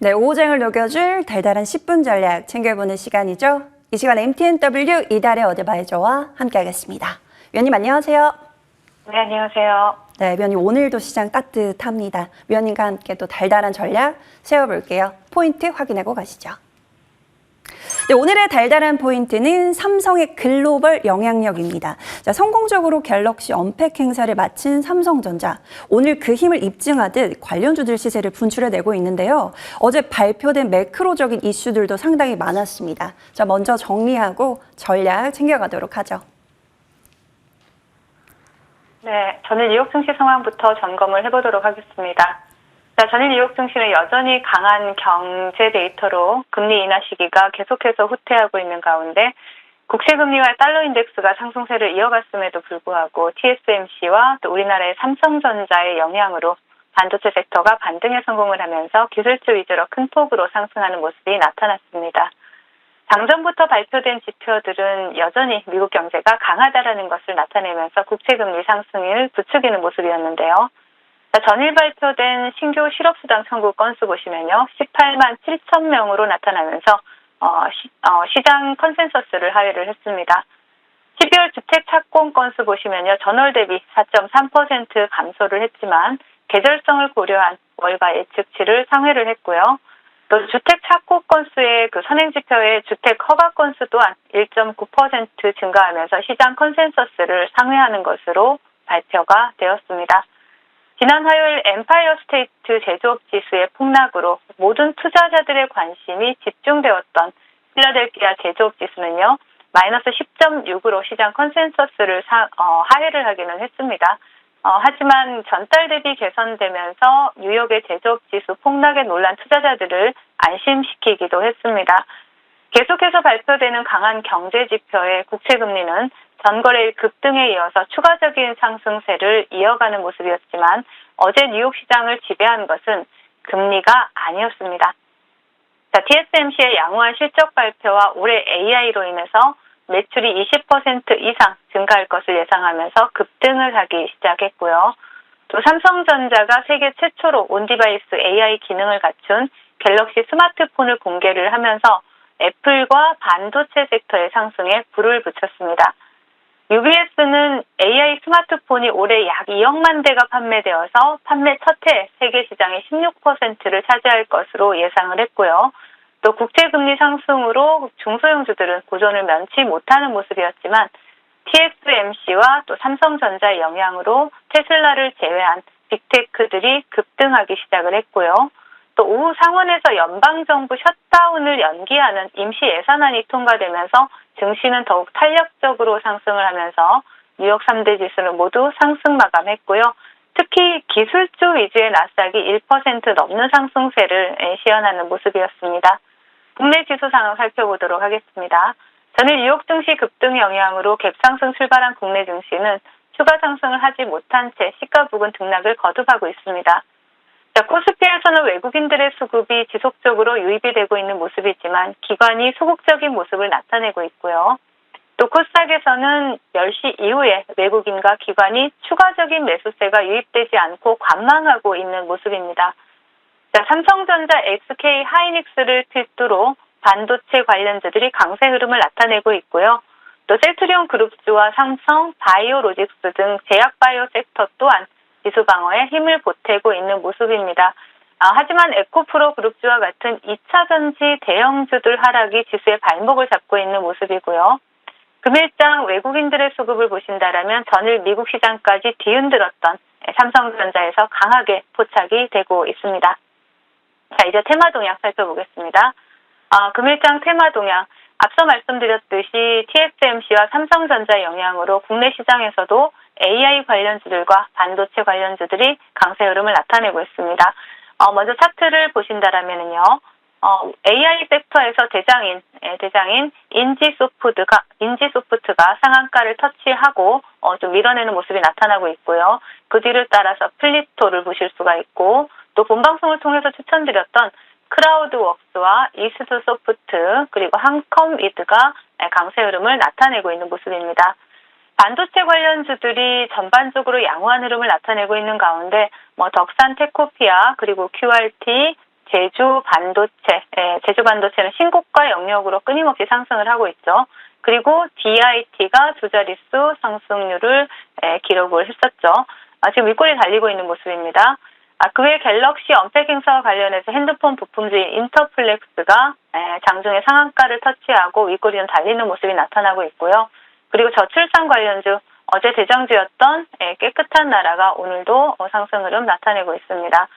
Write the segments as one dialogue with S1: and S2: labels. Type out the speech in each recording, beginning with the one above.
S1: 네, 오후쟁을 녹여줄 달달한 10분 전략 챙겨보는 시간이죠. 이 시간 MTNW 이달의 어드바이저와 함께하겠습니다. 위원님 안녕하세요.
S2: 네, 안녕하세요.
S1: 네, 위원님 오늘도 시장 따뜻합니다. 위원님과 함께 또 달달한 전략 세워볼게요. 포인트 확인하고 가시죠. 네, 오늘의 달달한 포인트는 삼성의 글로벌 영향력입니다. 자, 성공적으로 갤럭시 언팩 행사를 마친 삼성전자. 오늘 그 힘을 입증하듯 관련주들 시세를 분출해내고 있는데요. 어제 발표된 매크로적인 이슈들도 상당히 많았습니다. 자, 먼저 정리하고 전략 챙겨가도록 하죠.
S2: 네, 전일 뉴욕 증시 상황부터 점검을 해보도록 하겠습니다. 자, 전일 뉴욕 증시는 여전히 강한 경제 데이터로 금리 인하 시기가 계속해서 후퇴하고 있는 가운데 국채금리와 달러 인덱스가 상승세를 이어갔음에도 불구하고 TSMC와 또 우리나라의 삼성전자의 영향으로 반도체 섹터가 반등에 성공을 하면서 기술주 위주로 큰 폭으로 상승하는 모습이 나타났습니다. 장전부터 발표된 지표들은 여전히 미국 경제가 강하다라는 것을 나타내면서 국채금리 상승을 부추기는 모습이었는데요. 자, 전일 발표된 신규 실업수당 청구 건수 보시면요. 18만 7천 명으로 나타나면서 시장 컨센서스를 하회를 했습니다. 12월 주택 착공 건수 보시면요. 전월 대비 4.3% 감소를 했지만 계절성을 고려한 월가 예측치를 상회를 했고요. 또 주택 착공 건수의 그 선행지표의 주택 허가 건수 또한 1.9% 증가하면서 시장 컨센서스를 상회하는 것으로 발표가 되었습니다. 지난 화요일 엠파이어 스테이트 제조업 지수의 폭락으로 모든 투자자들의 관심이 집중되었던 필라델피아 제조업 지수는요. 마이너스 10.6으로 시장 컨센서스를 하회를 하기는 했습니다. 하지만 전달 대비 개선되면서 뉴욕의 제조업 지수 폭락에 놀란 투자자들을 안심시키기도 했습니다. 계속해서 발표되는 강한 경제 지표의 국채금리는 전거래일 급등에 이어서 추가적인 상승세를 이어가는 모습이었지만 어제 뉴욕 시장을 지배한 것은 금리가 아니었습니다. 자, TSMC의 양호한 실적 발표와 올해 AI로 인해서 매출이 20% 이상 증가할 것을 예상하면서 급등을 하기 시작했고요. 또 삼성전자가 세계 최초로 온디바이스 AI 기능을 갖춘 갤럭시 스마트폰을 공개를 하면서 애플과 반도체 섹터의 상승에 불을 붙였습니다. UBS는 AI 스마트폰이 올해 약 2억만 대가 판매되어서 판매 첫 해 세계 시장의 16%를 차지할 것으로 예상을 했고요. 또 국채금리 상승으로 중소형주들은 고전을 면치 못하는 모습이었지만 TSMC와 또 삼성전자의 영향으로 테슬라를 제외한 빅테크들이 급등하기 시작을 했고요. 또 오후 상원에서 연방정부 셧다운을 연기하는 임시 예산안이 통과되면서 증시는 더욱 탄력적으로 상승을 하면서 뉴욕 3대 지수는 모두 상승 마감했고요. 특히 기술주 위주의 나스닥이 1% 넘는 상승세를 시현하는 모습이었습니다. 국내 지수 상황 살펴보도록 하겠습니다. 전일 뉴욕 증시 급등 영향으로 갭상승 출발한 국내 증시는 추가 상승을 하지 못한 채 시가 부근 등락을 거듭하고 있습니다. 자, 코스피에서는 외국인들의 수급이 지속적으로 유입이 되고 있는 모습이지만 기관이 소극적인 모습을 나타내고 있고요. 또 코스닥에서는 10시 이후에 외국인과 기관이 추가적인 매수세가 유입되지 않고 관망하고 있는 모습입니다. 자, 삼성전자, SK 하이닉스를 필두로 반도체 관련주들이 강세 흐름을 나타내고 있고요. 또 셀트리온 그룹주와 삼성, 바이오로직스 등 제약바이오 섹터 또한 지수 방어에 힘을 보태고 있는 모습입니다. 하지만 에코프로 그룹주와 같은 2차전지 대형주들 하락이 지수의 발목을 잡고 있는 모습이고요. 금일장 외국인들의 수급을 보신다라면 전일 미국 시장까지 뒤흔들었던 삼성전자에서 강하게 포착이 되고 있습니다. 자, 이제 테마 동향 살펴보겠습니다. 금일장 테마 동향. 앞서 말씀드렸듯이 TSMC와 삼성전자의 영향으로 국내 시장에서도 AI 관련주들과 반도체 관련주들이 강세 흐름을 나타내고 있습니다. 먼저 차트를 보신다라면요. AI 섹터에서 대장인 인지소프트가 상한가를 터치하고 좀 밀어내는 모습이 나타나고 있고요. 그 뒤를 따라서 플리토를 보실 수가 있고 또 본방송을 통해서 추천드렸던 크라우드웍스와 이스트 소프트 그리고 한컴위드가 강세 흐름을 나타내고 있는 모습입니다. 반도체 관련주들이 전반적으로 양호한 흐름을 나타내고 있는 가운데 덕산 테코피아 그리고 QRT, 제주 반도체는 신고가 영역으로 끊임없이 상승을 하고 있죠. 그리고 DIT가 두 자릿수 상승률을 기록을 했었죠. 지금 윗골이 달리고 있는 모습입니다. 그 외 갤럭시 언팩행사와 관련해서 핸드폰 부품주인 인터플렉스가 장중에 상한가를 터치하고 윗골이 좀 달리는 모습이 나타나고 있고요. 그리고 저출산 관련주, 어제 대장주였던 깨끗한 나라가 오늘도 상승 흐름 나타내고 있습니다.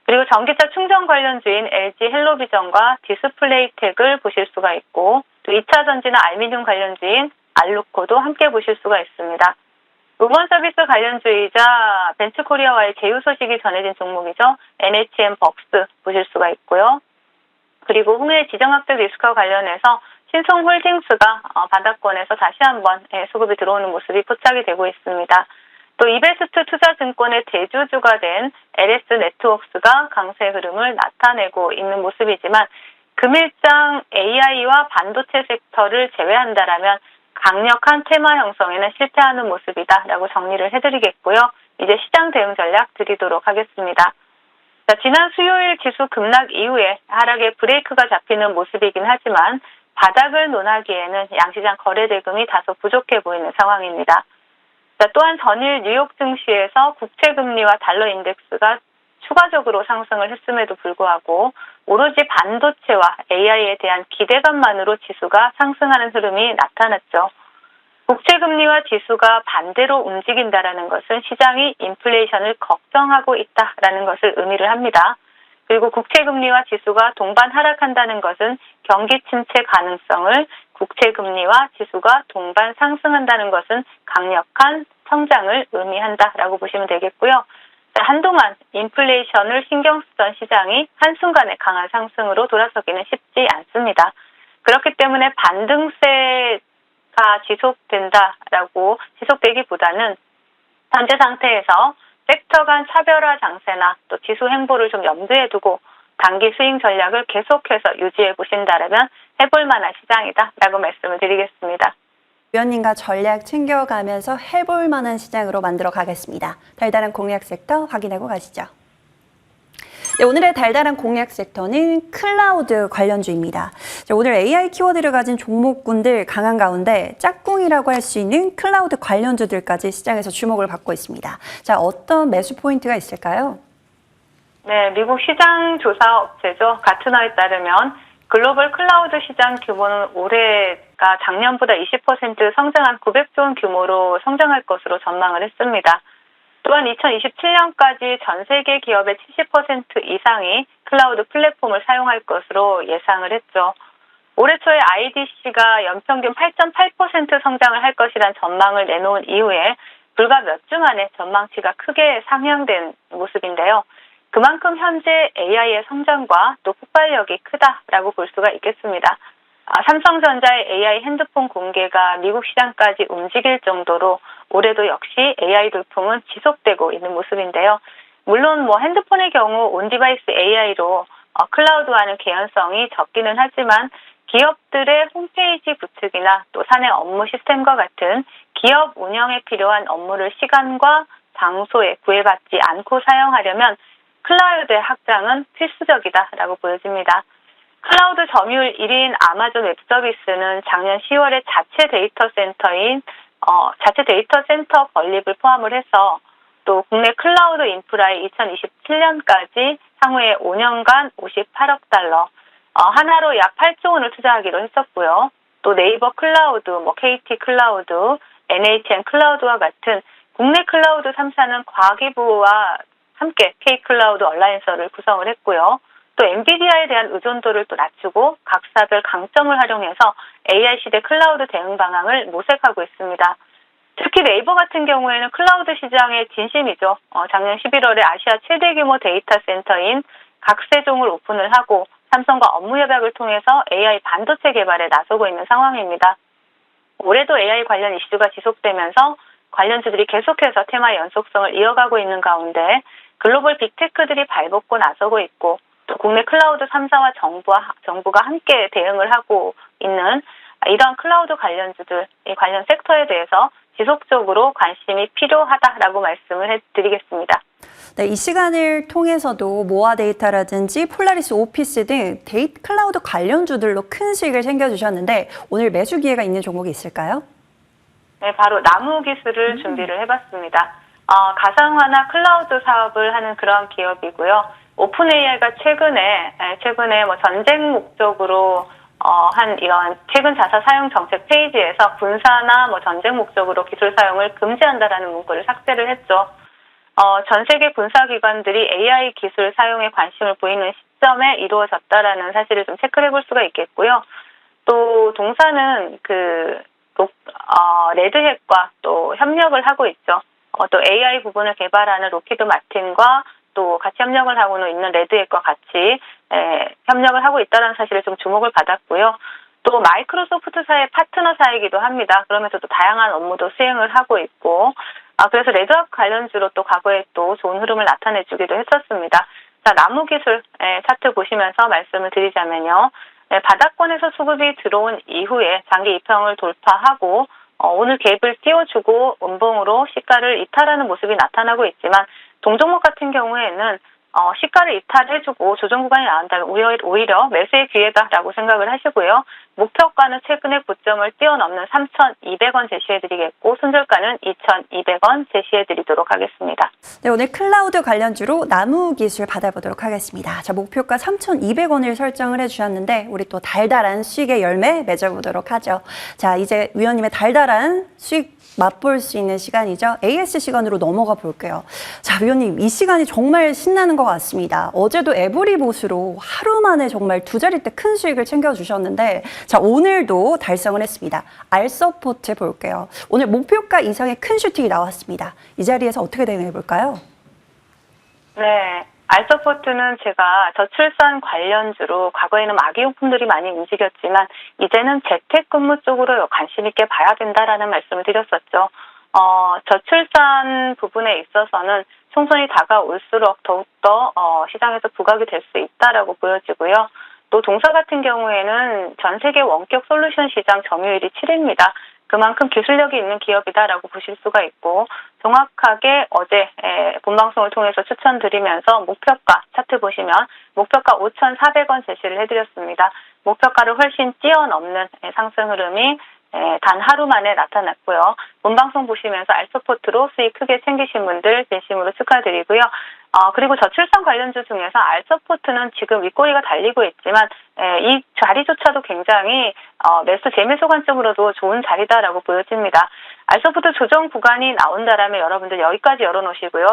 S2: 그리고 전기차 충전 관련주인 LG 헬로비전과 디스플레이텍을 보실 수가 있고, 또 2차 전지나 알미늄 관련주인 알루코도 함께 보실 수가 있습니다. 음원 서비스 관련주이자 벤츠코리아와의 제휴 소식이 전해진 종목이죠. NHN 벅스 보실 수가 있고요. 그리고 홍해 지정학적 리스크와 관련해서 신송홀딩스가 바닥권에서 다시 한번 수급이 들어오는 모습이 포착이 되고 있습니다. 또 이베스트 투자증권의 대주주가 된 LS 네트워크스가 강세 흐름을 나타내고 있는 모습이지만 금일장 AI와 반도체 섹터를 제외한다라면 강력한 테마 형성에는 실패하는 모습이다라고 정리를 해드리겠고요. 이제 시장 대응 전략 드리도록 하겠습니다. 지난 수요일 지수 급락 이후에 하락의 브레이크가 잡히는 모습이긴 하지만 바닥을 논하기에는 양시장 거래 대금이 다소 부족해 보이는 상황입니다. 또한 전일 뉴욕 증시에서 국채금리와 달러 인덱스가 추가적으로 상승을 했음에도 불구하고 오로지 반도체와 AI에 대한 기대감만으로 지수가 상승하는 흐름이 나타났죠. 국채금리와 지수가 반대로 움직인다는 것은 시장이 인플레이션을 걱정하고 있다라는 것을 의미를 합니다. 그리고 국채금리와 지수가 동반 하락한다는 것은 경기 침체 가능성을, 국채금리와 지수가 동반 상승한다는 것은 강력한 성장을 의미한다라고 보시면 되겠고요. 한동안 인플레이션을 신경 쓰던 시장이 한순간에 강한 상승으로 돌아서기는 쉽지 않습니다. 그렇기 때문에 반등세가 지속되기보다는 현재 상태에서 섹터 간 차별화 장세나 또 지수 행보를 좀 염두에 두고 단기 스윙 전략을 계속해서 유지해 보신다면 해볼 만한 시장이다라고 말씀을 드리겠습니다.
S1: 위원님과 전략 챙겨가면서 해볼 만한 시장으로 만들어 가겠습니다. 달달한 공략 섹터 확인하고 가시죠. 네, 오늘의 달달한 공략 섹터는 클라우드 관련주입니다. 오늘 AI 키워드를 가진 종목군들 강한 가운데 짝꿍이라고 할 수 있는 클라우드 관련주들까지 시장에서 주목을 받고 있습니다. 자, 어떤 매수 포인트가 있을까요?
S2: 네, 미국 시장 조사 업체죠. 가트너에 따르면 글로벌 클라우드 시장 규모는 올해가 작년보다 20% 성장한 900조 원 규모로 성장할 것으로 전망을 했습니다. 또한 2027년까지 전 세계 기업의 70% 이상이 클라우드 플랫폼을 사용할 것으로 예상을 했죠. 올해 초에 IDC가 연평균 8.8% 성장을 할 것이란 전망을 내놓은 이후에 불과 몇 주 만에 전망치가 크게 상향된 모습인데요. 그만큼 현재 AI의 성장과 또 폭발력이 크다라고 볼 수가 있겠습니다. 삼성전자의 AI 핸드폰 공개가 미국 시장까지 움직일 정도로 올해도 역시 AI 돌풍은 지속되고 있는 모습인데요. 물론 핸드폰의 경우 온디바이스 AI로 클라우드와는 개연성이 적기는 하지만 기업들의 홈페이지 구축이나 또 사내 업무 시스템과 같은 기업 운영에 필요한 업무를 시간과 장소에 구애받지 않고 사용하려면 클라우드의 확장은 필수적이다라고 보여집니다. 클라우드 점유율 1위인 아마존 웹서비스는 작년 10월에 자체 데이터 센터 건립을 포함을 해서 또 국내 클라우드 인프라의 2027년까지 향후에 5년간 58억 달러, 하나로 약 8조 원을 투자하기로 했었고요. 또 네이버 클라우드, KT 클라우드, NHN 클라우드와 같은 국내 클라우드 3사는 과기부와 함께 K-클라우드 얼라이언스를 구성을 했고요. 또 엔비디아에 대한 의존도를 또 낮추고 각사별 강점을 활용해서 AI 시대 클라우드 대응 방향을 모색하고 있습니다. 특히 네이버 같은 경우에는 클라우드 시장의 진심이죠. 작년 11월에 아시아 최대 규모 데이터 센터인 각세종을 오픈을 하고 삼성과 업무 협약을 통해서 AI 반도체 개발에 나서고 있는 상황입니다. 올해도 AI 관련 이슈가 지속되면서 관련주들이 계속해서 테마의 연속성을 이어가고 있는 가운데 글로벌 빅테크들이 발벗고 나서고 있고 또 국내 클라우드 3사와 정부가 함께 대응을 하고 있는 이러한 클라우드 관련주들, 이 관련 섹터에 대해서 지속적으로 관심이 필요하다라고 말씀을 해드리겠습니다.
S1: 네, 이 시간을 통해서도 모아 데이터라든지 폴라리스 오피스 등 데이터 클라우드 관련주들로 큰 수익을 챙겨주셨는데 오늘 매수 기회가 있는 종목이 있을까요?
S2: 네, 바로 나무 기술을 준비를 해봤습니다. 가상화나 클라우드 사업을 하는 그런 기업이고요. 오픈 AI가 최근에 뭐 전쟁 목적으로 한 이런 최근 자사 사용 정책 페이지에서 군사나 뭐 전쟁 목적으로 기술 사용을 금지한다라는 문구를 삭제를 했죠. 전 세계 군사기관들이 AI 기술 사용에 관심을 보이는 시점에 이루어졌다라는 사실을 좀 체크를 해볼 수가 있겠고요. 또 동사는 레드햇과 또 협력을 하고 있죠. 또 AI 부분을 개발하는 로키드 마틴과 또 같이 협력을 하고는 있는 레드햇과 같이 협력을 하고 있다는 사실에 좀 주목을 받았고요. 또 마이크로소프트사의 파트너사이기도 합니다. 그러면서도 다양한 업무도 수행을 하고 있고, 그래서 레드햇 관련주로 또 과거에 또 좋은 흐름을 나타내주기도 했었습니다. 자, 나무기술 차트 보시면서 말씀을 드리자면요. 바닥권에서 수급이 들어온 이후에 장기 이평을 돌파하고 오늘 갭을 띄워주고 음봉으로 시가를 이탈하는 모습이 나타나고 있지만 동종목 같은 경우에는 시가를 이탈해주고 조정 구간이 나온다면 오히려 매수의 기회다라고 생각을 하시고요. 목표가는 최근에 고점을 뛰어넘는 3,200원 제시해드리겠고 손절가는 2,200원 제시해드리도록 하겠습니다.
S1: 네, 오늘 클라우드 관련주로 나무 기술 받아보도록 하겠습니다. 자, 목표가 3,200원을 설정을 해주셨는데 우리 또 달달한 수익의 열매 맺어보도록 하죠. 자, 이제 위원님의 달달한 수익 맛볼 수 있는 시간이죠. AS 시간으로 넘어가 볼게요. 자, 위원님 이 시간이 정말 신나는 것 같습니다. 어제도 에브리봇으로 하루 만에 정말 두 자릿대 큰 수익을 챙겨주셨는데 자, 오늘도 달성을 했습니다. 알서포트 볼게요. 오늘 목표가 이상의 큰 슈팅이 나왔습니다. 이 자리에서 어떻게 대응해 볼까요?
S2: 네. 알서포트는 제가 저출산 관련주로 과거에는 아기용품들이 많이 움직였지만 이제는 재택근무 쪽으로 관심 있게 봐야 된다라는 말씀을 드렸었죠. 저출산 부분에 있어서는 총선이 다가올수록 더욱더 시장에서 부각이 될 수 있다라고 보여지고요. 또 동사 같은 경우에는 전 세계 원격 솔루션 시장 점유율이 7위입니다. 그만큼 기술력이 있는 기업이다라고 보실 수가 있고 정확하게 어제 본방송을 통해서 추천드리면서 목표가 차트 보시면 목표가 5,400원 제시를 해드렸습니다. 목표가를 훨씬 뛰어넘는 상승 흐름이 단 하루 만에 나타났고요. 본방송 보시면서 알서포트로 수익 크게 챙기신 분들 진심으로 축하드리고요. 그리고 저출산 관련주 중에서 알서포트는 지금 윗꼬리가 달리고 있지만 이 자리조차도 굉장히 재매수 관점으로도 좋은 자리다라고 보여집니다. 알서포트 조정 구간이 나온다라면 여러분들 여기까지 열어놓으시고요.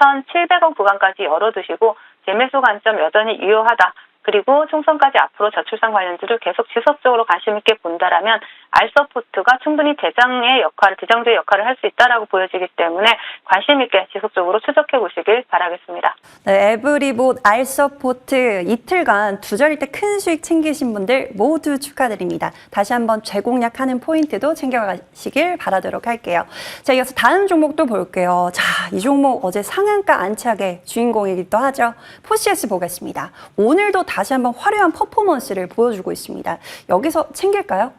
S2: 4,700원 구간까지 열어두시고 재매수 관점 여전히 유효하다. 그리고 총선까지 앞으로 저출산 관련주를 계속 지속적으로 관심 있게 본다라면 알서포트가 충분히 대장주의 역할을 할 수 있다라고 보여지기 때문에 관심 있게 지속적으로 추적해 보시길 바라겠습니다.
S1: 네, 에브리봇, 알서포트 이틀간 두 자릿대 큰 수익 챙기신 분들 모두 축하드립니다. 다시 한번 재공략하는 포인트도 챙겨가시길 바라도록 할게요. 자, 이어서 다음 종목도 볼게요. 자, 이 종목 어제 상한가 안착의 주인공이기도 하죠. 포시에스 보겠습니다. 오늘도 다시 한번 화려한 퍼포먼스를 보여주고 있습니다. 여기서 챙길까요?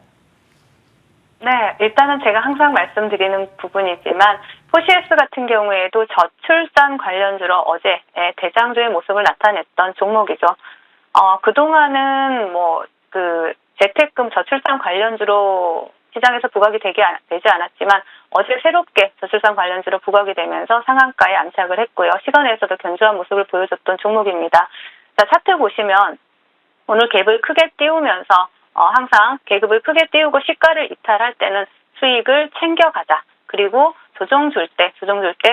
S2: 네, 일단은 제가 항상 말씀드리는 부분이지만 포시에스 같은 경우에도 저출산 관련주로 어제 대장주의 모습을 나타냈던 종목이죠. 그동안은 재택금 저출산 관련주로 시장에서 부각이 되지 않았지만 어제 새롭게 저출산 관련주로 부각이 되면서 상한가에 안착을 했고요. 시간에서도 견조한 모습을 보여줬던 종목입니다. 자, 차트 보시면 오늘 갭을 크게 띄우면서 항상 계급을 크게 띄우고 시가를 이탈할 때는 수익을 챙겨가자. 그리고 조정 줄 때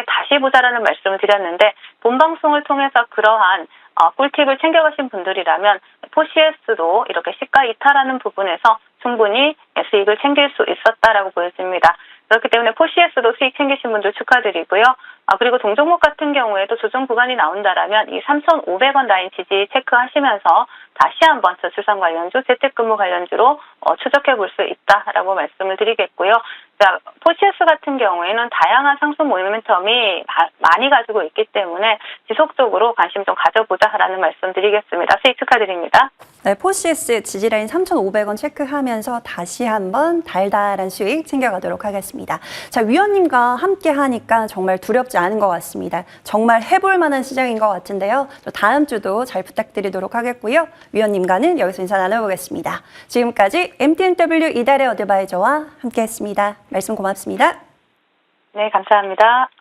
S2: 다시 보자라는 말씀을 드렸는데 본방송을 통해서 그러한 꿀팁을 챙겨가신 분들이라면 포시에스도 이렇게 시가 이탈하는 부분에서 충분히 수익을 챙길 수 있었다라고 보여집니다. 그렇기 때문에 포시에스도 수익 챙기신 분들 축하드리고요. 그리고 동종목 같은 경우에도 조정 구간이 나온다라면 이 3,500원 라인 지지 체크하시면서 다시 한번 저출산 관련주, 재택근무 관련주로 추적해 볼 수 있다라고 말씀을 드리겠고요. 자, 포시에스 같은 경우에는 다양한 상승 모멘텀이 많이 가지고 있기 때문에 지속적으로 관심 좀 가져보자라는 말씀 드리겠습니다. 수익 축하드립니다.
S1: 네, 포시스 지지라인 3,500원 체크하면서 다시 한번 달달한 수익 챙겨가도록 하겠습니다. 자, 위원님과 함께 하니까 정말 두렵지 않은 것 같습니다. 정말 해볼 만한 시장인 것 같은데요. 또 다음 주도 잘 부탁드리도록 하겠고요. 위원님과는 여기서 인사 나눠보겠습니다. 지금까지 MTNW 이달의 어드바이저와 함께했습니다. 말씀 고맙습니다.
S2: 네, 감사합니다.